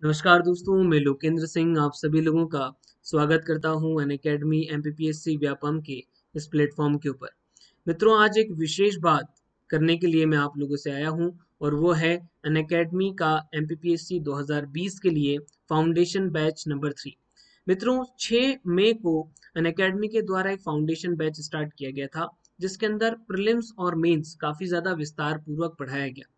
नमस्कार दोस्तों, मैं लोकेंद्र सिंह आप सभी लोगों का स्वागत करता हूं अनअकैडमी एमपीपीएससी व्यापम के इस प्लेटफॉर्म के ऊपर। मित्रों, आज एक विशेष बात करने के लिए मैं आप लोगों से आया हूं और वो है अनअकैडमी का एमपीपीएससी 2020 के लिए फाउंडेशन बैच नंबर 3। मित्रों, 6 मई को अनअकैडमी के द्वारा एक फाउंडेशन बैच स्टार्ट किया गया था, जिसके अंदर प्रीलिम्स और मेंस काफ़ी ज़्यादा विस्तार पूर्वक पढ़ाया गया।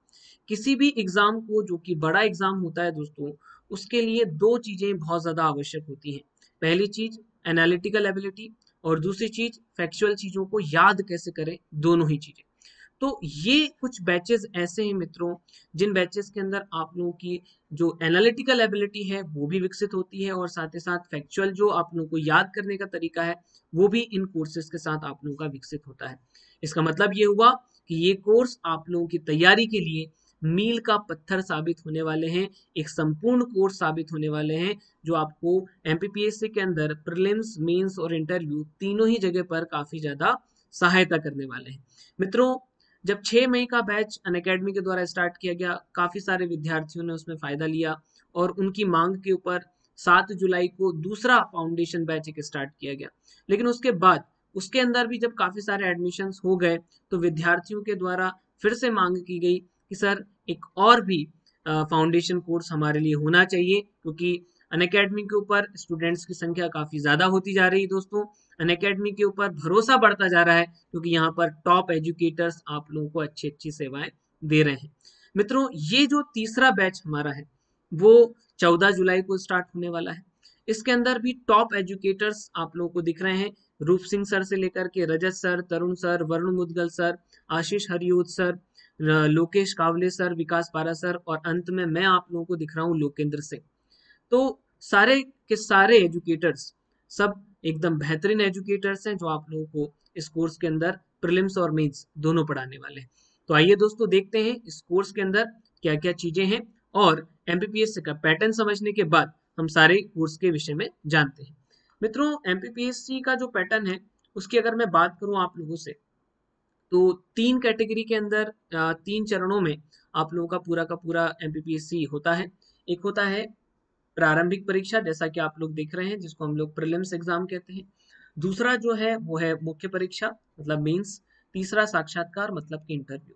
किसी भी एग्जाम को, जो कि बड़ा एग्जाम होता है दोस्तों, उसके लिए दो चीजें बहुत ज्यादा आवश्यक होती हैं। पहली चीज एनालिटिकल एबिलिटी और दूसरी चीज फैक्चुअल चीजों को याद कैसे करें, दोनों ही चीजें। तो ये कुछ बैचेस ऐसे हैं मित्रों, जिन बैचेस के अंदर आप लोगों की जो एनालिटिकल एबिलिटी है वो भी विकसित होती है और साथ ही साथ फैक्चुअल जो आप लोगों को याद करने का तरीका है वो भी इन कोर्सेज के साथ आप लोगों का विकसित होता है। इसका मतलब ये हुआ कि ये कोर्स आप लोगों की तैयारी के लिए मील का पत्थर साबित होने वाले हैं, एक संपूर्ण कोर्स साबित होने वाले हैं, जो आपको एमपीपीएससी के अंदर प्रीलिम्स, मेंस और इंटरव्यू तीनों ही जगह पर काफी ज्यादा सहायता करने वाले हैं। मित्रों, जब 6 मई का बैच अनअकैडमी के द्वारा स्टार्ट किया गया, काफी सारे विद्यार्थियों ने उसमें फायदा लिया और उनकी मांग के ऊपर 7 जुलाई को दूसरा फाउंडेशन बैच एक स्टार्ट किया गया। लेकिन उसके बाद उसके अंदर भी जब काफी सारे एडमिशन्स हो गए तो विद्यार्थियों के द्वारा फिर से मांग की गई कि सर एक और भी फाउंडेशन कोर्स हमारे लिए होना चाहिए, क्योंकि अनअकैडमी के ऊपर स्टूडेंट्स की संख्या काफी ज्यादा होती जा रही है दोस्तों। अनअकैडमी के ऊपर भरोसा बढ़ता जा रहा है, क्योंकि यहाँ पर टॉप एजुकेटर्स आप लोगों को अच्छी अच्छी सेवाएं दे रहे हैं। मित्रों, ये जो तीसरा बैच हमारा है वो 14 जुलाई को स्टार्ट होने वाला है। इसके अंदर भी टॉप एजुकेटर्स आप लोगों को दिख रहे हैं, रूप सिंह सर से लेकर के रजत सर, तरुण सर, वरुण मुदगल सर, आशीष हरियोत सर, लोकेश कावले सर, विकास पारा सर और अंत में मैं आप लोगों को दिख रहा हूँ लोकेंद्र सिंह। तो सारे के सारे एजुकेटर्स सब एकदम बेहतरीन एजुकेटर्स हैं, जो आप लोगों को इस कोर्स के अंदर प्रीलिम्स और मेंस दोनों पढ़ाने वाले हैं। तो आइए दोस्तों, देखते हैं इस कोर्स के अंदर क्या क्या चीजें हैं और एमपीपीएससी का पैटर्न समझने के बाद हम सारे कोर्स के विषय में जानते हैं। मित्रों, एमपीपीएससी का जो पैटर्न है उसकी अगर मैं बात करूं आप लोगों से, तो 3 कैटेगरी के अंदर 3 चरणों में आप लोगों का पूरा एमपीपीएससी होता है। एक होता है प्रारंभिक परीक्षा, जैसा कि आप लोग देख रहे हैं, जिसको हम लोग प्रीलिम्स एग्जाम कहते हैं। दूसरा जो है वो है मुख्य परीक्षा, मतलब मेंस। तीसरा साक्षात्कार, मतलब कि इंटरव्यू।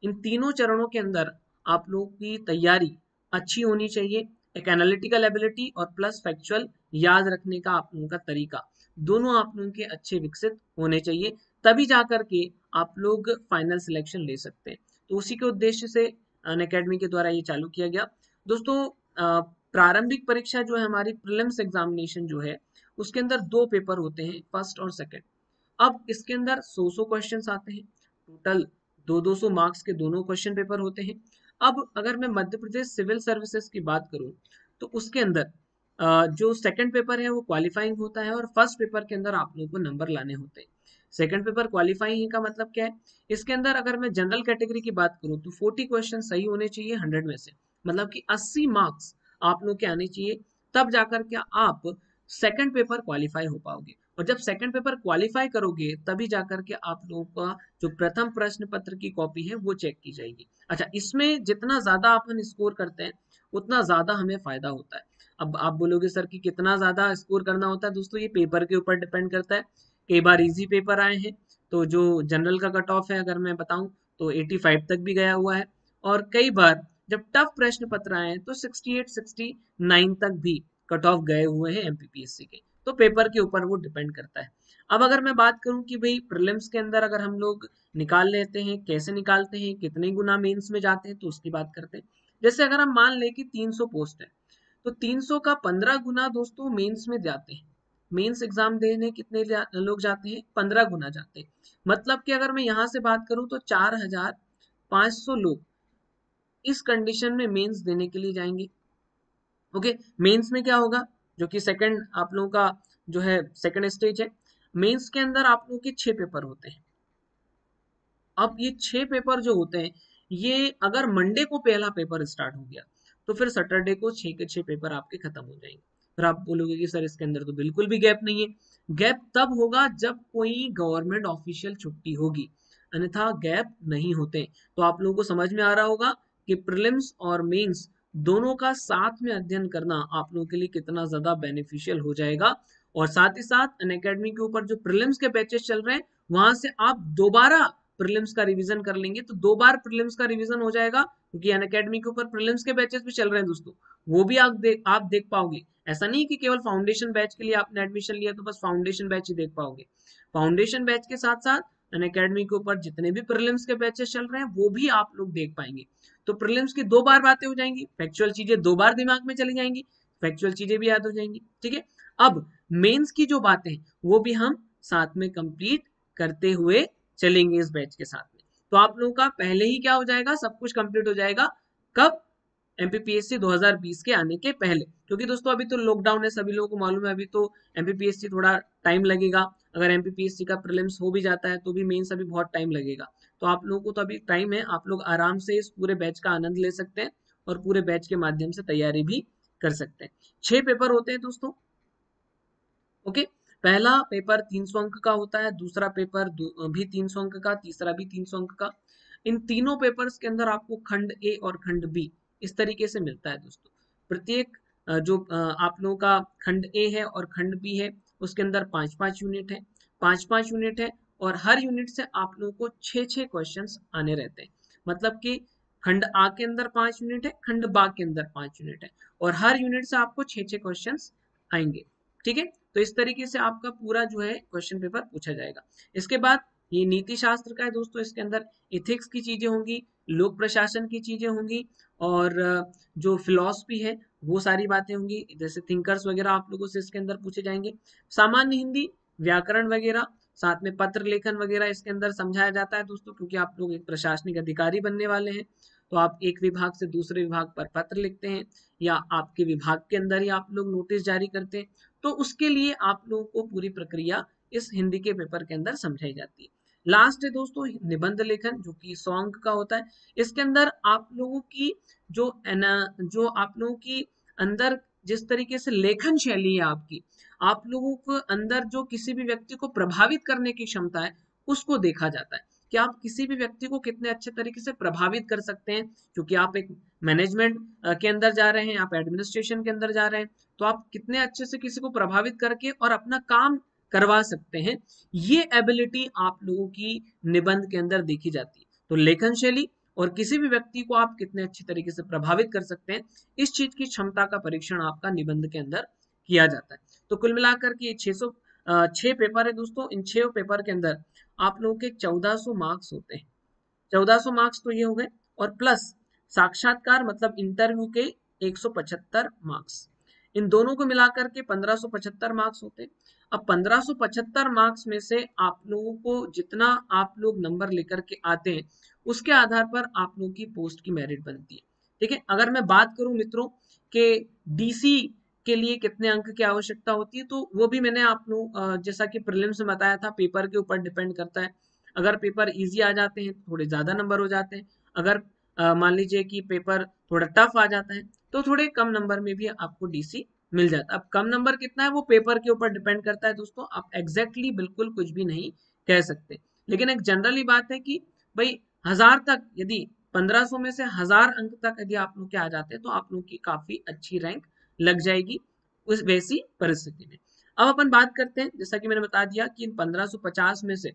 इन तीनों चरणों के अंदर आप लोगों की तैयारी अच्छी होनी चाहिए। एक एनालिटिकल एबिलिटी और प्लस फैक्चुअल याद रखने का आप लोगों का तरीका, दोनों आप लोगों के अच्छे विकसित होने चाहिए, तभी जा करके आप लोग फाइनल सिलेक्शन ले सकते हैं। तो उसी के उद्देश्य से अनअकैडमी के द्वारा ये चालू किया गया। दोस्तों, प्रारंभिक परीक्षा जो है हमारी, प्रीलिम्स एग्जामिनेशन जो है, उसके अंदर 2 पेपर होते हैं, फर्स्ट और सेकंड। अब इसके अंदर 100 क्वेश्चंस आते हैं, टोटल 200 मार्क्स के दोनों क्वेश्चन पेपर होते हैं। अब अगर मैं मध्य प्रदेश सिविल सर्विसेज की बात करूं, तो उसके अंदर जो सेकंड पेपर है वो क्वालिफाइंग होता है और फर्स्ट पेपर के अंदर आप लोगों को नंबर लाने होते हैं। सेकंड पेपर क्वालिफाइंग का मतलब क्या है? इसके अंदर अगर मैं जनरल कैटेगरी की बात करूं तो 40 क्वेश्चन सही होने चाहिए 100 में से, मतलब कि 80 मार्क्स आप लोग के आने चाहिए, तब जाकर के आप सेकंड पेपर क्वालिफाई हो पाओगे। और जब सेकंड पेपर क्वालिफाई करोगे तभी जाकर के आप लोगों का जो प्रथम प्रश्न पत्र की कॉपी है वो चेक की जाएगी। अच्छा, इसमें जितना ज्यादा अपन स्कोर करते हैं उतना ज्यादा हमें फायदा होता है। अब आप बोलोगे सर कि कितना ज्यादा स्कोर करना होता है? दोस्तों, ये पेपर के ऊपर डिपेंड करता है। कई बार इजी पेपर आए हैं तो जो जनरल का कट ऑफ है अगर मैं बताऊं तो 85 तक भी गया हुआ है, और कई बार जब टफ प्रश्न पत्र आए हैं तो 68 69 तक भी कट ऑफ गए हुए हैं एमपीपीएससी के। तो पेपर के ऊपर वो डिपेंड करता है। अब अगर मैं बात करूं कि भाई प्रीलिम्स के अंदर अगर हम लोग निकाल लेते हैं, कैसे निकालते हैं, कितने गुना मेंस में जाते हैं, तो उसकी बात करते हैं। जैसे अगर हम मान लें कि 300 पोस्ट है, तो 300 का 15 गुना दोस्तों मेंस में जाते हैं। मेंस एग्जाम देने कितने लोग जाते हैं? 15 गुना जाते हैं। मतलब कि अगर मैं यहाँ से बात करूं तो 4500 लोग इस कंडीशन में मेंस देने के लिए जाएंगे। ओके, मेंस में क्या होगा, जो कि सेकंड आप लोगों का जो है सेकंड स्टेज है। मेंस के अंदर आप लोगों के 6 पेपर होते हैं। अब ये 6 पेपर जो होते हैं, ये अगर मंडे को पहला पेपर स्टार्ट हो गया तो फिर सैटरडे को 6 के 6 पेपर आपके खत्म हो जाएंगे। फिर आप बोलोगे कि सर इसके अंदर तो बिल्कुल भी गैप नहीं है। गैप तब होगा जब कोई गवर्नमेंट ऑफिशियल छुट्टी होगी, अन्यथा गैप नहीं होते। तो आप लोगों को समझ में आ रहा होगा कि प्रीलिम्स और मेंस दोनों का साथ में अध्ययन करना आप लोगों के लिए कितना ज्यादा बेनिफिशियल हो जाएगा। और साथ ही साथ अनअकैडमी के ऊपर जो प्रीलिम्स के बैचेस चल रहे हैं वहां से आप दोबारा प्रीलिम्स का रिवीजन कर लेंगे तो 2 बार प्रीलिम्स का रिवीजन हो जाएगा, क्योंकि अनअकैडमी के ऊपर प्रीलिम्स के बैचेस भी चल रहे हैं दोस्तों, वो भी आप देख पाओगे। ऐसा नहीं कि केवल फाउंडेशन बैच के लिए आपने एडमिशन लिया तो बस फाउंडेशन बैच ही देख पाओगे। फाउंडेशन बैच के साथ साथ अनअकैडमी के ऊपर जितने भी प्रीलिम्स के बैचेस चल रहे हैं वो भी आप लोग देख पाएंगे। तो प्रीलिम्स की 2 बार बातें हो जाएंगी, फैक्चुअल चीजें 2 बार दिमाग में चली जाएंगी, फैक्चुअल चीजें भी याद हो जाएंगी। ठीक है, अब मेंस की जो बातें हैं वो भी हम साथ में कंप्लीट करते हुए चलेंगे इस बैच के साथ में। तो आप लोगों का पहले ही क्या हो जाएगा, सब कुछ कंप्लीट हो जाएगा। कब? एमपीपीएससी 2020 के आने के पहले, क्योंकि दोस्तों अभी तो लॉकडाउन है, सभी लोगों को मालूम है, अभी तो एमपीपीएससी थोड़ा टाइम लगेगा। अगर एमपीपीएससी का प्रीलिम्स हो भी जाता है तो भी मेंस अभी बहुत टाइम लगेगा। तो आप लोगों को तो अभी टाइम है, आप लोग आराम से इस पूरे बैच का आनंद ले सकते हैं और पूरे बैच के माध्यम से तैयारी भी कर सकते हैं। 6 पेपर होते हैं दोस्तों। ओके, पहला पेपर 300 अंक का होता है, दूसरा पेपर भी 300 अंक का, तीसरा भी 300 अंक का। इन तीनों पेपर्स के अंदर आपको खंड ए और खंड बी इस तरीके से मिलता है दोस्तों। प्रत्येक जो आप लोगों का खंड ए है और खंड बी है उसके अंदर 5-5 यूनिट है, 5-5 यूनिट है, और हर यूनिट से आप लोगों को 6-6 क्वेश्चंस आने रहते हैं। मतलब कि खंड आ के अंदर 5 यूनिट है, खंड बा के अंदर 5 यूनिट है, और हर यूनिट से आपको 6-6 क्वेश्चंस आएंगे। ठीक है, तो इस तरीके से आपका पूरा जो है क्वेश्चन पेपर पूछा जाएगा। इसके बाद ये नीति शास्त्र का है दोस्तों, इसके अंदर इथिक्स की चीजें होंगी, लोक प्रशासन की चीजें होंगी, और जो फिलॉसफी है वो सारी बातें होंगी, जैसे थिंकर्स वगैरह आप लोगों से इसके अंदर पूछे जाएंगे। सामान्य हिंदी, व्याकरण वगैरह, साथ में पत्र लेखन वगैरह इसके अंदर समझाया जाता है दोस्तों, क्योंकि आप लोग एक प्रशासनिक अधिकारी बनने वाले हैं। तो आप एक विभाग से दूसरे विभाग पर पत्र लिखते हैं या आपके विभाग के अंदर ही आप लोग नोटिस जारी करते हैं, तो उसके लिए आप लोगों को पूरी प्रक्रिया इस हिंदी के पेपर के अंदर समझाई जाती है। लास्ट है दोस्तों निबंध लेखन, जो कि 100 अंक का होता है। इसके अंदर आप लोगों की जो आप लोगों की अंदर जिस तरीके से लेखन शैली है आपकी, आप लोगों को अंदर जो किसी भी व्यक्ति को प्रभावित करने की क्षमता है उसको देखा जाता है कि आप किसी भी व्यक्ति को कितने अच्छे तरीके से प्रभावित कर सकते हैं, क्योंकि आप एक मैनेजमेंट के अंदर जा रहे हैं, आप एडमिनिस्ट्रेशन के अंदर जा रहे हैं, तो आप कितने अच्छे से किसी को प्रभावित करके और अपना काम करवा सकते हैं, ये एबिलिटी आप लोगों की निबंध के अंदर देखी जाती है। तो लेखन शैली और किसी भी व्यक्ति को आप कितने अच्छे तरीके से प्रभावित कर सकते हैं, इस चीज की क्षमता का परीक्षण आपका निबंध के अंदर किया जाता है। तो कुल मिलाकर के 6 पेपर है दोस्तों। इन 6 पेपर के अंदर आप लोगों के 1400 मार्क्स होते हैं। 1400 मार्क्स तो ये हो गए, और प्लस साक्षात्कार मतलब इंटरव्यू के 175 मार्क्स, इन दोनों को मिलाकर के 1575 मार्क्स होते हैं। अब 1575 मार्क्स में से आप लोगों को जितना आप लोग नंबर लेकर के आते हैं उसके आधार पर आप लोगों की पोस्ट की मेरिट बनती है। ठीक है, अगर मैं बात करूं मित्रों के डीसी के लिए कितने अंक की आवश्यकता होती है, तो वो भी मैंने आप लोग जैसा कि प्रीलिम्स में बताया था, पेपर के ऊपर डिपेंड करता है। अगर पेपर इजी आ जाते हैं तो थोड़े ज्यादा नंबर हो जाते हैं, अगर मान लीजिए कि पेपर थोड़ा टफ आ जाता है तो थोड़े कम नंबर में भी आपको डीसी मिल जाता है। अब कम नंबर कितना है वो पेपर के ऊपर डिपेंड करता है दोस्तों, आप एग्जैक्टली बिल्कुल कुछ भी नहीं कह सकते, लेकिन एक जनरली बात है कि भाई 1000 तक, यदि 1500 में से 1000 अंक तक यदि आप लोग के आ जाते हैं तो आप लोग की काफी अच्छी रैंक लग जाएगी उस वैसी परिस्थिति में। अब अपन बात करते हैं, जैसा कि मैंने बता दिया कि इन 1550 में से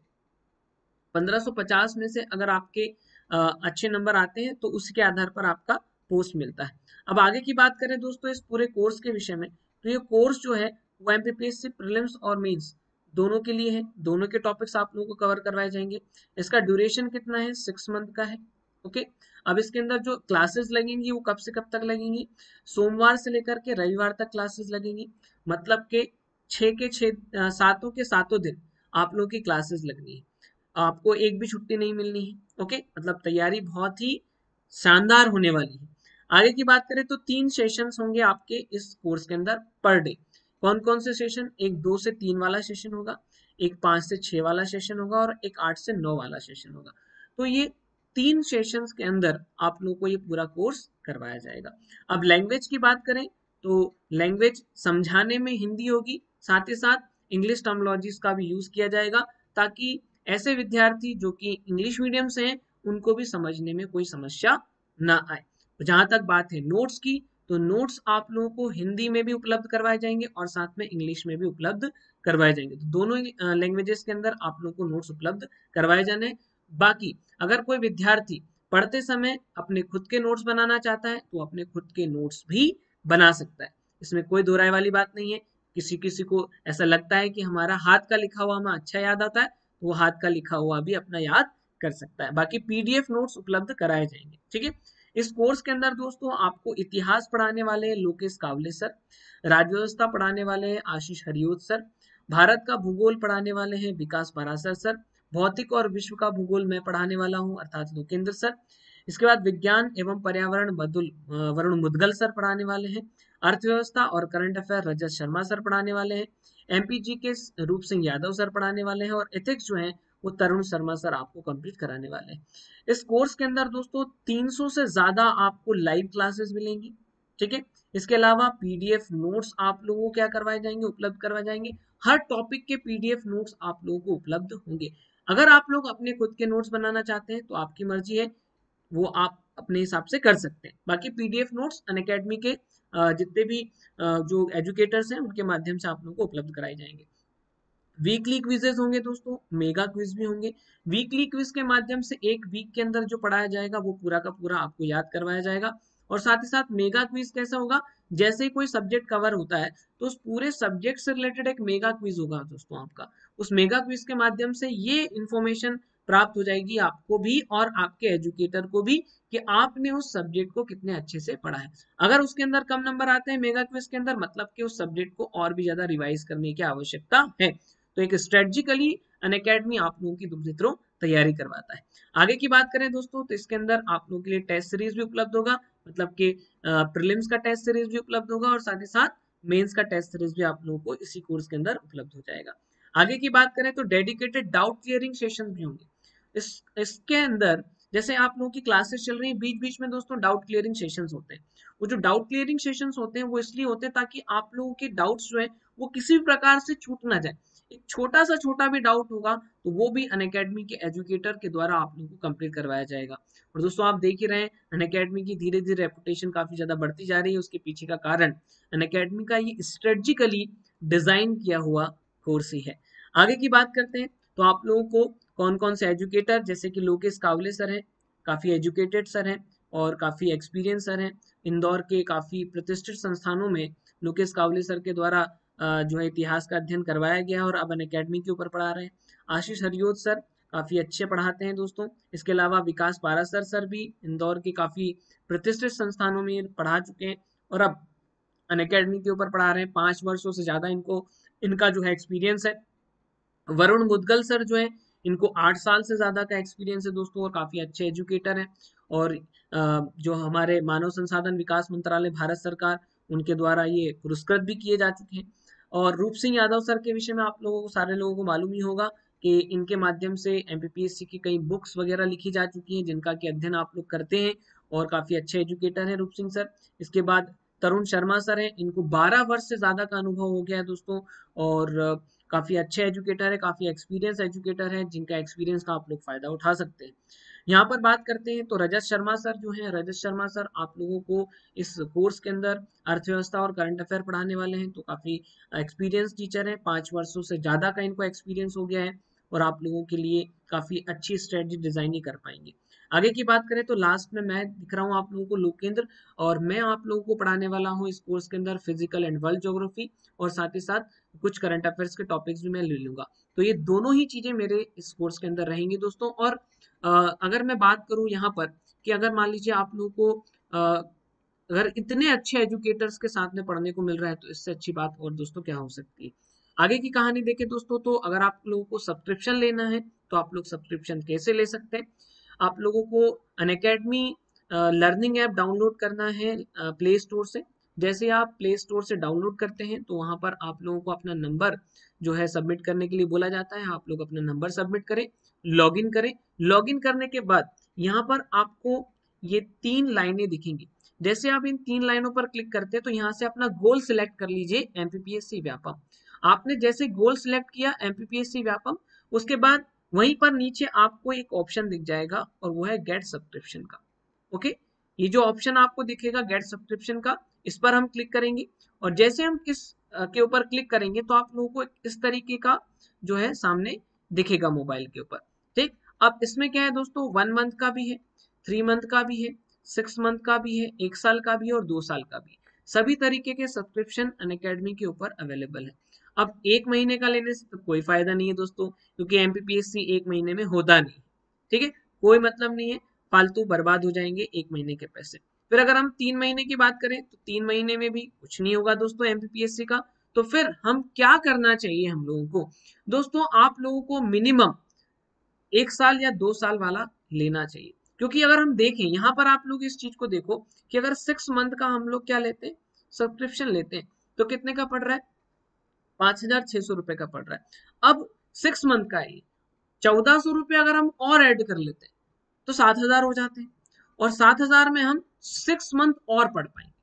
1550 में से अगर आपके अच्छे नंबर आते हैं तो उसके आधार पर आपका पोस्ट मिलता है। अब आगे की बात करें दोस्तों इस पूरे कोर्स के विषय में, तो ये कोर्स जो है वो एमपीपीएससी प्रीलिम्स और मेंस दोनों के लिए है, दोनों के टॉपिक्स आप लोगों को कवर करवाए जाएंगे। इसका ड्यूरेशन कितना है, 6 मंथ का है। ओके, अब इसके अंदर जो क्लासेस लगेंगी वो कब से कब तक लगेंगी, सोमवार से लेकर के रविवार तक क्लासेस लगेंगी, मतलब के 6 सातों के सातों दिन आप लोगों की क्लासेस लगनी है, आपको एक भी छुट्टी नहीं मिलनी है। ओके, मतलब तैयारी बहुत ही शानदार होने वाली है। आगे की बात करें तो 3 सेशंस होंगे आपके इस कोर्स के अंदर पर डे। कौन कौन से सेशन, एक 2 से 3 वाला सेशन होगा, एक 5 से 6 वाला सेशन होगा, और एक 8 से 9 वाला सेशन होगा। तो ये 3 सेशंस के अंदर आप लोगों को ये पूरा कोर्स करवाया जाएगा। अब लैंग्वेज की बात करें तो लैंग्वेज समझाने में हिंदी होगी, साथ ही साथ इंग्लिश टर्मिनोलॉजीज का भी यूज किया जाएगा, ताकि ऐसे विद्यार्थी जो कि इंग्लिश मीडियम से हैं उनको भी समझने में कोई समस्या ना आए। जहां तक बात है नोट्स की, तो नोट्स आप लोगों को हिंदी में भी उपलब्ध करवाए जाएंगे और साथ में इंग्लिश में भी उपलब्ध करवाए जाएंगे। तो दोनों लैंग्वेजेस के अंदर आप लोगों को नोट्स उपलब्ध करवाए जाने हैं। बाकी अगर कोई विद्यार्थी पढ़ते समय अपने खुद के नोट्स बनाना चाहता है तो अपने खुद के नोट्स भी बना सकता है, इसमें कोई दो राय वाली बात नहीं है। किसी किसी को ऐसा लगता है कि हमारा हाथ का लिखा हुआ हमें अच्छा याद आता है, तो वो हाथ का लिखा हुआ भी अपना याद कर सकता है। बाकी पीडीएफ नोट्स उपलब्ध कराए जाएंगे, ठीक है। इस कोर्स के अंदर दोस्तों आपको इतिहास पढ़ाने वाले हैं लोकेश कावले सर, राज्य पढ़ाने वाले हैं आशीष हरियोत सर, भारत का भूगोल पढ़ाने वाले हैं विकास पारासर सर, भौतिक और विश्व का भूगोल मैं पढ़ाने वाला हूं अर्थात लोकेंद्र सर। इसके बाद विज्ञान एवं पर्यावरण वरुण मुदगल सर पढ़ाने वाले हैं, अर्थव्यवस्था और current affair Rajat Sharma sir पढ़ाने वाले हैं, एमपीजी के रूप सिंह यादव सर पढ़ाने वाले हैं और एथिक्स जो है वो तरुण शर्मा सर आपको कंप्लीट कराने वाले हैं। इस कोर्स के अंदर दोस्तों 300 से ज्यादा आपको लाइव क्लासेस मिलेंगी, ठीक है। इसके अलावा पीडीएफ नोट्स आप लोगों को क्या करवाए जाएंगे, उपलब्ध करवाए जाएंगे। हर टॉपिक के पीडीएफ नोट्स आप लोगों को उपलब्ध होंगे। अगर आप लोग अपने खुद के नोट्स बनाना चाहते हैं तो आपकी मर्जी है, वो आप अपने हिसाब से कर सकते हैं। बाकी पीडीएफ नोट्स अनअकैडमी के जितने भी जो एजुकेटर्स हैं उनके माध्यम से आप लोगों को उपलब्ध कराए जाएंगे। वीकली क्विजेस होंगे दोस्तों, मेगा क्विज भी होंगे। वीकली क्विज के माध्यम से एक वीक के अंदर जो पढ़ाया जाएगा वो पूरा का पूरा आपको याद करवाया जाएगा। और साथ ही साथ मेगा क्विज कैसा होगा, जैसे कोई सब्जेक्ट कवर होता है तो उस पूरे सब्जेक्ट से रिलेटेड एक मेगा क्विज होगा दोस्तों आपका। उस मेगा क्विज के माध्यम से ये इंफॉर्मेशन प्राप्त हो जाएगी आपको भी और आपके एजुकेटर को भी कि आपने उस सब्जेक्ट को कितने अच्छे से पढ़ा है। अगर उसके अंदर कम नंबर आते हैं मेगा क्विज के अंदर, मतलब कि उस सब्जेक्ट को और भी ज्यादा रिवाइज करने की आवश्यकता है। तो एक स्ट्रेटजिकली अनअकैडमी आप लोगों की मित्रों तैयारी करवाता है। आगे की बात करें दोस्तों तो इसके अंदर आप लोगों के लिए टेस्ट सीरीज भी उपलब्ध होगा, मतलब कि प्रीलिम्स का टेस्ट सीरीज भी उपलब्ध होगा और साथ ही साथ मेंस का टेस्ट सीरीज भी आप लोगों को इसी कोर्स के अंदर उपलब्ध हो जाएगा। आगे की बात करें तो डेडिकेटेड डाउट क्लियरिंग सेशन भी होंगे इसके अंदर। जैसे आप लोगों की क्लासेस चल रही हैं, बीच बीच में दोस्तों डाउट क्लियरिंग सेशंस होते हैं। वो जो डाउट क्लियरिंग सेशंस होते हैं वो इसलिए होते हैं ताकि आप लोगों के डाउट्स जो है वो किसी भी प्रकार से छूट ना जाए। एक छोटा भी डाउट होगा तो वो भी अनअकैडमी के एजुकेटर के द्वारा आप लोगों को कंप्लीट करवाया जाएगा। और दोस्तों आप देख ही रहे हैं अनअकैडमी की धीरे धीरे रेपुटेशन काफी ज्यादा बढ़ती जा रही है। उसके पीछे का कारण अनअकैडमी का ये स्ट्रेटजिकली डिजाइन किया हुआ कोर्स ही है। आगे की बात करते हैं तो आप लोगों को कौन कौन से एजुकेटर, जैसे कि लोकेश कावले सर हैं, काफी एजुकेटेड सर हैं और काफी एक्सपीरियंस सर हैं। इंदौर के काफी प्रतिष्ठित संस्थानों में लोकेश कावले सर के द्वारा जो है इतिहास का अध्ययन करवाया गया और अब अनअकैडमी के ऊपर पढ़ा रहे हैं। आशीष हरियोत सर काफी अच्छे पढ़ाते हैं दोस्तों। इसके अलावा विकास पारासर सर भी इंदौर के काफी प्रतिष्ठित संस्थानों में पढ़ा चुके हैं और अब अनअकैडमी के ऊपर पढ़ा रहे हैं। 5 वर्षों से ज्यादा इनका जो है एक्सपीरियंस है। वरुण मुदगल सर जो है इनको 8 साल से ज्यादा का एक्सपीरियंस है दोस्तों और काफी अच्छे एजुकेटर हैं। और जो हमारे मानव संसाधन विकास मंत्रालय भारत सरकार उनके द्वारा ये पुरस्कृत भी किए जा चुके हैं। और रूप सिंह यादव सर के विषय में आप लोगों को सारे लोगों को मालूम ही होगा कि इनके माध्यम से एमपीपीएससी की कई बुक्स वगैरह लिखी जा चुकी हैं जिनका कि अध्ययन आप लोग करते हैं और काफी अच्छे एजुकेटर हैं रूप सिंह सर। इसके बाद तरुण शर्मा सर हैं, इनको 12 वर्ष से ज्यादा का अनुभव हो गया है दोस्तों और काफी अच्छे एजुकेटर है, काफी एक्सपीरियंस एजुकेटर है जिनका एक्सपीरियंस का आप लोग फायदा उठा सकते हैं। यहाँ पर बात करते हैं तो रजत शर्मा सर जो है, रजत शर्मा सर आप लोगों को इस कोर्स के अंदर अर्थव्यवस्था और करंट अफेयर पढ़ाने वाले हैं। तो काफी एक्सपीरियंस टीचर है, 5 वर्षों से ज्यादा का इनको एक्सपीरियंस हो गया है और आप लोगों के लिए काफी अच्छी स्ट्रेटजी डिजाइन ही कर पाएंगे। आगे की बात करें तो लास्ट में मैं दिख रहा हूँ आप लोगों को लोकेंद्र, और मैं आप लोगों को पढ़ाने वाला हूँ इस कोर्स के अंदर फिजिकल एंड वर्ल्ड ज्योग्राफी और साथ ही साथ कुछ करंट अफेयर्स के टॉपिक्स भी मैं ले लूंगा। तो ये दोनों ही चीजें मेरे इस कोर्स के अंदर रहेंगी दोस्तों। और अगर मैं बात करूं यहाँ पर कि अगर मान लीजिए आप लोगों को अगर इतने अच्छे एजुकेटर्स के साथ में पढ़ने को मिल रहा है तो इससे अच्छी बात और दोस्तों क्या हो सकती है। आगे की कहानी देखें दोस्तों तो अगर आप लोगों को सब्सक्रिप्शन लेना है तो आप लोग सब्सक्रिप्शन कैसे ले सकते हैं। आप लोगों को अनअकैडमी लर्निंग ऐप डाउनलोड करना है प्ले स्टोर से। जैसे आप प्ले स्टोर से डाउनलोड करते हैं तो वहां पर आप लोगों को अपना नंबर जो है सबमिट करने के लिए बोला जाता है। आप लोग अपना नंबर सबमिट करें, लॉगिन करें। लॉगिन करने के बाद यहाँ पर आपको ये 3 लाइनें दिखेंगी। जैसे आप इन 3 लाइनों पर क्लिक करते हैं तो यहाँ से अपना गोल सिलेक्ट कर लीजिए एमपीपीएससी व्यापम। आपने जैसे गोल सिलेक्ट किया एमपीपीएससी व्यापम, उसके बाद वहीं पर नीचे आपको एक ऑप्शन दिख जाएगा और वो है गेट सब्सक्रिप्शन का। ओके, ये जो ऑप्शन आपको दिखेगा गेट सब्सक्रिप्शन का, इस पर हम क्लिक करेंगे और जैसे हम इस के ऊपर क्लिक करेंगे तो आप लोगों को इस तरीके का जो है सामने दिखेगा मोबाइल के ऊपर। ठीक, अब इसमें क्या है दोस्तों, 1 मंथ का भी है, 3 मंथ का भी है, 6 मंथ का भी है, 1 साल का भी है और 2 साल का भी है। सभी तरीके के सब्सक्रिप्शन अनअकैडमी के ऊपर अवेलेबल है। अब 1 महीने का लेने से तो कोई फायदा नहीं है दोस्तों, क्योंकि एमपीपीएससी 1 महीने में होता नहीं। ठीक है, कोई मतलब नहीं है, फालतू बर्बाद हो जाएंगे 1 महीने के पैसे। फिर अगर हम 3 महीने की बात करें तो 3 महीने में भी कुछ नहीं होगा दोस्तों एमपीपीएससी का। तो फिर हम क्या करना चाहिए हम लोगों को दोस्तों, आप लोगों को मिनिमम 1 साल या 2 साल वाला लेना चाहिए। क्योंकि अगर हम देखें यहाँ पर आप लोग इस चीज को देखो कि अगर 6 मंथ का हम लोग क्या लेते हैं, सब्सक्रिप्शन लेते हैं, तो कितने का पड़ रहा है, 5,600 रुपए का पड़ रहा है। अब 6 मंथ का है, 1,400 रुपये अगर हम और ऐड कर लेते हैं तो 7,000 हो जाते हैं, और 7,000 में हम 6 मंथ और पढ़ पाएंगे।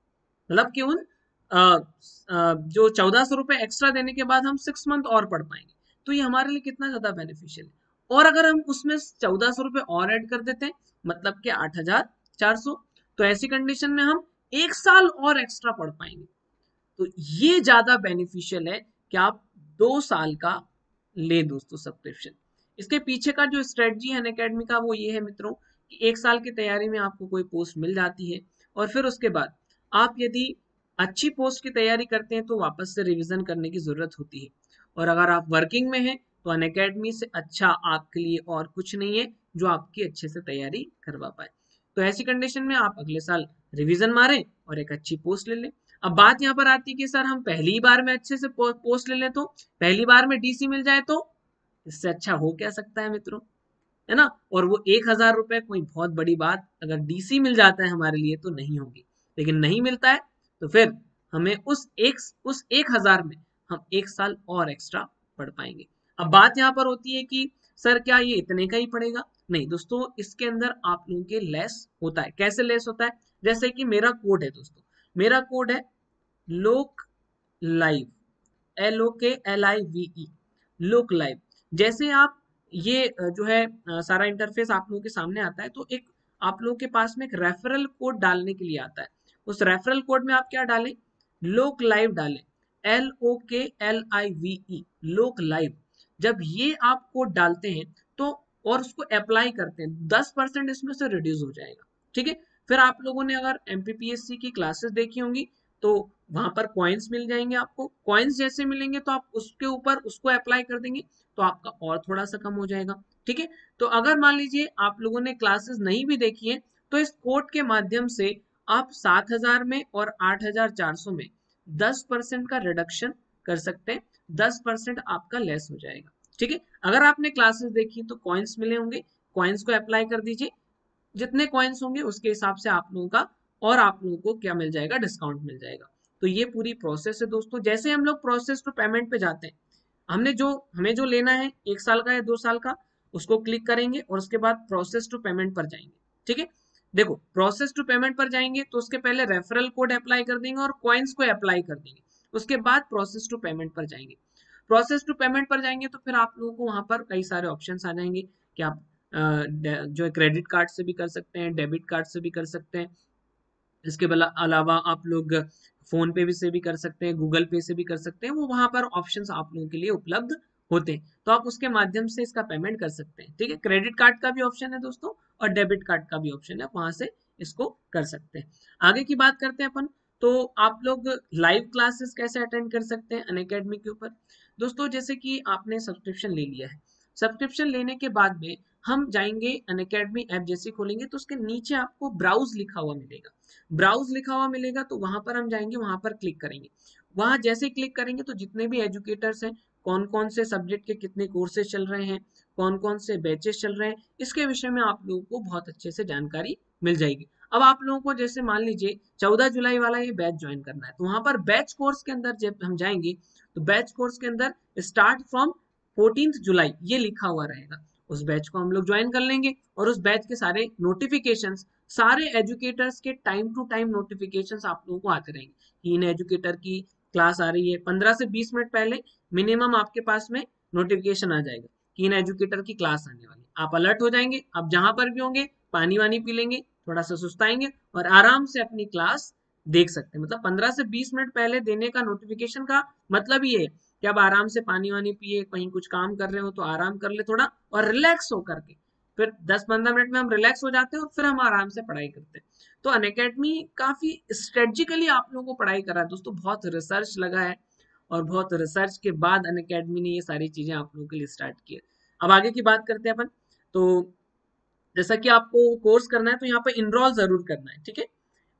मतलब कि उन जो 1,400 रुपये एक्स्ट्रा देने के बाद हम 6 मंथ और पढ़ पाएंगे। तो ये हमारे लिए कितना ज्यादा बेनिफिशियल है। और अगर हम उसमें 1,400 रुपये और ऐड कर देते हैं, मतलब कि 8,400, तो ऐसी कंडीशन में हम 1 साल और एक्स्ट्रा पढ़ पाएंगे। तो ये ज्यादा बेनिफिशियल है कि आप 2 साल का ले दोस्तों सब्सक्रिप्शन। इसके पीछे का जो स्ट्रेटजी है अनअकैडमी का वो ये है मित्रों कि 1 साल की तैयारी में आपको कोई पोस्ट मिल जाती है, और फिर उसके बाद आप यदि अच्छी पोस्ट की तैयारी करते हैं तो वापस से रिवीजन करने की जरूरत होती है। और अगर आप वर्किंग में हैं तो अनअकैडमी से अच्छा आपके लिए और कुछ नहीं है जो आपकी अच्छे से तैयारी करवा पाए। तो ऐसी कंडीशन में आप अगले साल रिवीजन मारें और एक अच्छी पोस्ट ले लें। अब बात यहाँ पर आती है कि सर हम पहली बार में अच्छे से पोस्ट ले लें, तो पहली बार में डीसी मिल जाए तो इससे अच्छा हो क्या सकता है मित्रों, है ना। और वो 1,000 रुपए कोई बहुत बड़ी बात अगर डीसी मिल जाता है हमारे लिए तो नहीं होगी, लेकिन नहीं मिलता है तो फिर हमें उस 1,000 में हम 1 साल और एक्स्ट्रा पढ़ पाएंगे। अब बात यहाँ पर होती है कि सर क्या ये इतने का ही पड़ेगा, नहीं दोस्तों, इसके अंदर आप लोगों के लेस होता है। कैसे लेस होता है, जैसे कि मेरा कोड है दोस्तों, मेरा कोड है लोक लाइव, LOKLIVE, लोक लाइव। जैसे आप ये जो है सारा इंटरफेस आप लोगों के सामने आता है, तो एक आप लोगों के पास में एक रेफरल कोड डालने के लिए आता है। उस रेफरल कोड में आप क्या डालें, लोक लाइव डालें, LOKLIVE, लोक लाइव। जब ये आप कोड डालते हैं तो और उसको अप्लाई करते हैं, 10% इसमें से रिड्यूस हो जाएगा। ठीक है, फिर आप लोगों ने अगर एमपीपीएससी की क्लासेस देखी होंगी तो वहां पर कॉइन्स मिल जाएंगे आपको। कॉइन्स जैसे मिलेंगे तो आप उसके ऊपर उसको अप्लाई कर देंगे तो आपका और थोड़ा सा कम हो जाएगा। ठीक है, तो अगर मान लीजिए आप लोगों ने क्लासेस नहीं भी देखी है तो इस कोड के माध्यम से आप 7,000 में और 8,400 में 10% का रिडक्शन कर सकते हैं, 10% आपका लेस हो जाएगा। ठीक है, अगर आपने क्लासेस देखी तो कॉइन्स मिले होंगे, कॉइन्स को अप्लाई कर दीजिए, जितने कॉइन्स होंगे उसके हिसाब से आप लोगों का और आप लोगों को क्या मिल जाएगा, डिस्काउंट मिल जाएगा। तो ये पूरी प्रोसेस है दोस्तों। जैसे हम लोग प्रोसेस टू पेमेंट पे जाते हैं, हमें जो लेना है 1 साल का या 2 साल का, उसको क्लिक करेंगे और उसके बाद प्रोसेस टू पेमेंट पर जाएंगे। ठीक है, देखो प्रोसेस टू पेमेंट पर जाएंगे तो उसके पहले रेफरल कोड अप्लाई कर देंगे और कॉइन्स को अप्लाई कर देंगे, उसके बाद प्रोसेस टू पेमेंट पर जाएंगे। प्रोसेस टू पेमेंट पर जाएंगे तो फिर आप लोगों को वहां पर कई सारे ऑप्शंस आ जाएंगे कि आप जो है क्रेडिट कार्ड से भी कर सकते हैं, डेबिट कार्ड से भी कर सकते हैं। इसके अलावा आप लोग फोन पे भी से भी कर सकते हैं, गूगल पे से भी कर सकते हैं। वो वहां पर ऑप्शंस आप लोगों के लिए उपलब्ध होते हैं, तो आप उसके माध्यम से इसका पेमेंट कर सकते हैं। ठीक है, क्रेडिट कार्ड का भी ऑप्शन है दोस्तों और डेबिट कार्ड का भी ऑप्शन है, वहां से इसको कर सकते हैं। आगे की बात करते हैं अपन, तो आप लोग लाइव क्लासेस कैसे अटेंड कर सकते हैं अनअकैडमी के ऊपर। दोस्तों जैसे कि आपने सब्सक्रिप्शन ले लिया है, सब्सक्रिप्शन लेने के बाद में हम जाएंगे अनअकैडमी ऐप जैसे खोलेंगे तो उसके नीचे आपको ब्राउज लिखा हुआ मिलेगा। ब्राउज लिखा हुआ मिलेगा तो वहां पर हम जाएंगे, वहां पर क्लिक करेंगे। वहां जैसे क्लिक करेंगे तो जितने भी एजुकेटर्स हैं, कौन कौन से सब्जेक्ट के कितने कोर्सेज चल रहे हैं, कौन कौन से बैचेस चल रहे हैं, इसके विषय में आप लोगों को बहुत अच्छे से जानकारी मिल जाएगी। अब आप लोगों को जैसे मान लीजिए 14 जुलाई वाला ये बैच ज्वाइन करना है, तो वहां पर बैच कोर्स के अंदर जब हम जाएंगे तो बैच कोर्स के अंदर स्टार्ट फ्रॉम 14 जुलाई ये लिखा हुआ रहेगा। उस बैच को हम लोग ज्वाइन कर लेंगे और उस बैच के सारे नोटिफिकेशंस, सारे एजुकेटर्स के टाइम टू टाइम नोटिफिकेशंस आप लोगों को आते रहेंगे कि इन एजुकेटर की क्लास आ रही है। 15 से 20 मिनट पहले मिनिमम आपके पास में नोटिफिकेशन आ जाएगा कि इन एजुकेटर की क्लास आने वाली। आप अलर्ट हो जाएंगे, आप जहां पर भी होंगे पानी वानी पी लेंगे, थोड़ा सा सुस्ताएंगे और आराम से अपनी क्लास देख सकते हैं। मतलब 15 से 20 मिनट पहले देने का नोटिफिकेशन का मतलब ये है कि अब आराम से पानी वानी पिए, कहीं कुछ काम कर रहे हो तो आराम कर ले थोड़ा और रिलैक्स होकर के फिर 10-15 मिनट में हम रिलैक्स हो जाते हैं और फिर हम आराम से पढ़ाई करते हैं। तो अनअकैडमी काफी स्ट्रेटेजिकली आप लोगों को पढ़ाई कर रहा है दोस्तों, बहुत रिसर्च लगा है और बहुत रिसर्च के बाद अनअकैडमी ने ये सारी चीजें आप लोगों के लिए स्टार्ट की है। अब आगे की बात करते हैं अपन। तो जैसा कि आपको कोर्स करना है तो यहाँ पे इनरोल जरूर करना है, ठीक है।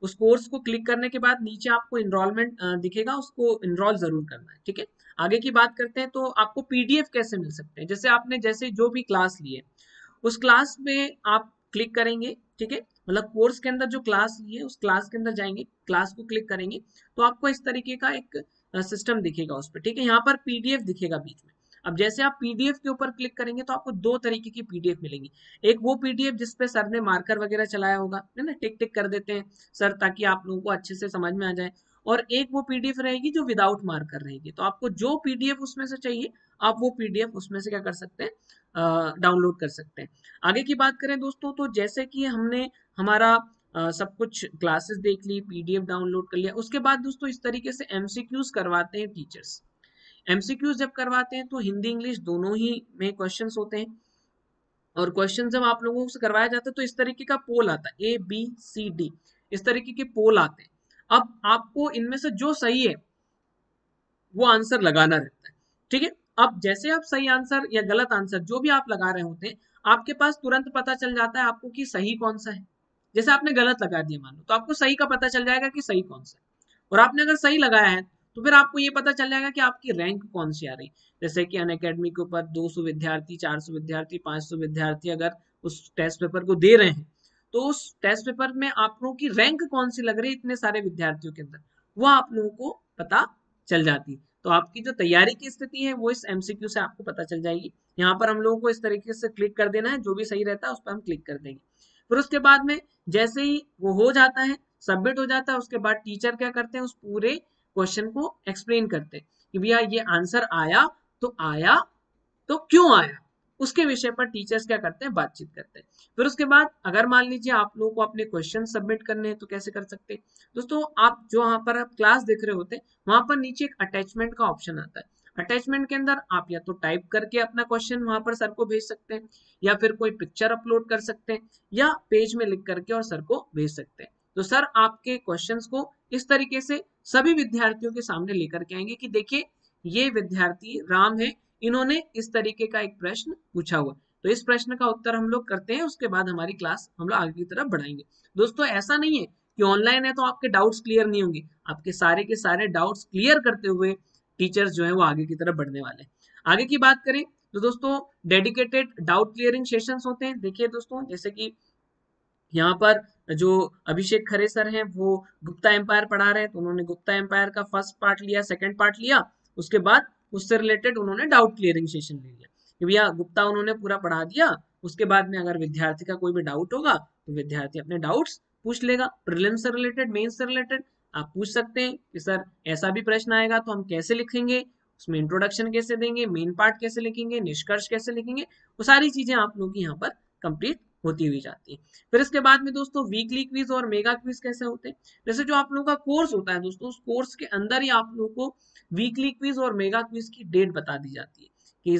उस कोर्स को क्लिक करने के बाद नीचे आपको इनरोलमेंट दिखेगा, उसको इनरोल जरूर करना है, ठीक है। आगे की बात करते हैं। तो आपको पीडीएफ कैसे मिल सकते हैं, जैसे आपने जैसे जो भी क्लास ली है उस क्लास में आप क्लिक करेंगे, ठीक है। मतलब कोर्स के अंदर जो क्लास ली है उस क्लास के अंदर जाएंगे, क्लास को क्लिक करेंगे तो आपको इस तरीके का एक सिस्टम दिखेगा उस पर, ठीक है। यहाँ पर पीडीएफ दिखेगा बीच में। अब जैसे आप पीडीएफ के ऊपर क्लिक करेंगे तो आपको दो तरीके की पीडीएफ मिलेंगी। एक वो पीडीएफ जिसपे सर ने मार्कर वगैरह चलाया होगा, है ना, टिक टिक कर देते हैं सर ताकि आप लोगों को अच्छे से समझ में आ जाए। और एक वो पीडीएफ रहेगी जो विदाउट मार्कर रहेगी। तो आपको जो पीडीएफ उसमें से चाहिए आप वो पीडीएफ उसमें से क्या कर सकते हैं, डाउनलोड कर सकते हैं। आगे की बात करें दोस्तों, तो जैसे कि हमने हमारा सब कुछ क्लासेस देख ली, पीडीएफ डाउनलोड कर लिया, उसके बाद दोस्तों इस तरीके से एमसीक्यूज करवाते हैं टीचर्स। एमसीक्यूज जब करवाते हैं तो हिंदी इंग्लिश दोनों ही में क्वेश्चंस होते हैं और क्वेश्चन जब आप लोगों से करवाया जाता है तो इस तरीके का पोल आता है, ABCD, इस तरीके के पोल आते हैं। अब आपको इनमें से जो सही है वो आंसर लगाना रहता है, ठीक है। अब जैसे आप सही आंसर या गलत आंसर जो भी आप लगा रहे होते हैं आपके पास तुरंत पता चल जाता है आपको कि सही कौन सा है। जैसे आपने गलत लगा दिया मान लो तो आपको सही का पता चल जाएगा कि सही कौन सा है। और आपने अगर सही लगाया है तो फिर आपको ये पता चल जाएगा कि आपकी रैंक कौन सी आ रही। जैसे कि अनअकैडमी के ऊपर 200 विद्यार्थी, 400 विद्यार्थी, 500 विद्यार्थी अगर उस टेस्ट पेपर को दे रहे हैं तो उस टेस्ट पेपर में आप लोगों की रैंक कौन सी लग रही है इतने सारे विद्यार्थियों के अंदर, वो आप लोगों को पता चल जाती है। तो आपकी जो तैयारी की स्थिति है वो इस एमसीक्यू से आपको पता चल जाएगी। यहाँ पर हम लोगों को इस तरीके से क्लिक कर देना है, जो भी सही रहता है उस पर हम क्लिक कर देंगे। फिर उसके बाद में जैसे ही वो हो जाता है, सबमिट हो जाता है, उसके बाद टीचर क्या करते हैं उस पूरे क्वेश्चन को एक्सप्लेन करते हैं कि भैया ये आंसर आया तो क्यों आया, उसके विषय पर टीचर्स क्या करते हैं, बातचीत करते हैं। फिर उसके बाद अगर मान लीजिए आप लोगों को अपने क्वेश्चन सबमिट करने हैं तो कैसे कर सकते हैं दोस्तों। आप जो वहां पर आप क्लास देख रहे होते हैं वहां पर नीचे एक अटैचमेंट का ऑप्शन आता है। अटैचमेंट के अंदर आप या तो टाइप करके अपना क्वेश्चन वहां पर सर को भेज सकते हैं या फिर कोई पिक्चर अपलोड कर सकते हैं या पेज में लिख करके और सर को भेज सकते हैं। तो सर आपके क्वेश्चंस को इस तरीके से सभी विद्यार्थियों के सामने लेकर के आएंगे कि देखिए ये विद्यार्थी राम है, इन्होंने इस तरीके का एक प्रश्न पूछा हुआ, तो इस प्रश्न का उत्तर हम लोग करते हैं, उसके बाद हमारी क्लास हम लोग आगे की तरफ बढ़ाएंगे। दोस्तों ऐसा नहीं है कि ऑनलाइन है तो आपके डाउट्स क्लियर नहीं होंगे, आपके सारे के सारे डाउट्स क्लियर करते हुए टीचर्स जो है वो आगे की तरफ बढ़ने वाले हैं। आगे की बात करें तो दोस्तों डेडिकेटेड डाउट क्लियरिंग सेशंस होते हैं। देखिए दोस्तों जैसे कि यहाँ पर जो अभिषेक खरे सर हैं वो गुप्ता एम्पायर पढ़ा रहे हैं, तो उन्होंने गुप्ता एम्पायर का फर्स्ट पार्ट लिया, सेकंड पार्ट लिया, उसके बाद उससे रिलेटेड उन्होंने डाउट क्लियरिंग सेशन ले लिया कि भैया गुप्ता उन्होंने पूरा पढ़ा दिया। उसके बाद में अगर विद्यार्थी का कोई भी डाउट होगा तो विद्यार्थी अपने डाउट्स पूछ लेगा। प्रीलिम्स से रिलेटेड, मेंस से रिलेटेड आप पूछ सकते हैं कि सर ऐसा भी प्रश्न आएगा तो हम कैसे लिखेंगे, उसमें इंट्रोडक्शन कैसे देंगे, मेन पार्ट कैसे लिखेंगे, निष्कर्ष कैसे लिखेंगे, वो सारी चीजें आप लोग की यहाँ पर कंप्लीट होती हुई जाती है। फिर इसके बाद में दोस्तों वीकली क्विज और मेगा क्विज कैसे होते हैं। जैसे जो आप लोगों का कोर्स होता है दोस्तों, उस कोर्स के अंदर ही आप लोगों को वीकली क्विज और मेगा क्विज की डेट बता दी जाती है कि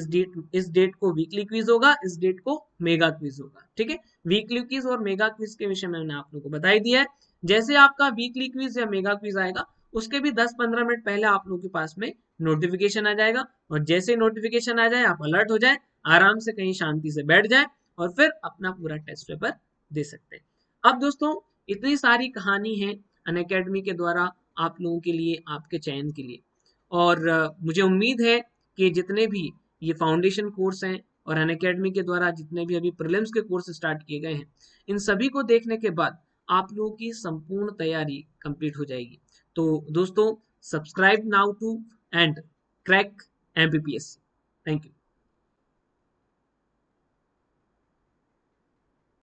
इस डेट को वीकली क्विज होगा, इस डेट को मेगा क्विज होगा, ठीक है। वीकली क्विज और मेगा क्विज के विषय में मैंने आप लोगों को बता ही दिया है। जैसे आपका वीकली क्विज या मेगा क्विज आएगा उसके भी 10-15 मिनट पहले आप लोगों के पास में नोटिफिकेशन आ जाएगा और जैसे नोटिफिकेशन आ जाए आप अलर्ट हो जाए, आराम से कहीं शांति से बैठ जाए और फिर अपना पूरा टेस्ट पेपर दे सकते हैं। अब दोस्तों इतनी सारी कहानी है अनअकैडमी के द्वारा आप लोगों के लिए, आपके चयन के लिए, और मुझे उम्मीद है कि जितने भी ये फाउंडेशन कोर्स हैं और अनअकैडमी के द्वारा जितने भी अभी प्रीलिम्स के कोर्स स्टार्ट किए गए हैं इन सभी को देखने के बाद आप लोगों की संपूर्ण तैयारी कंप्लीट हो जाएगी। तो दोस्तों subscribe now to and crack MPPSC. Thank you.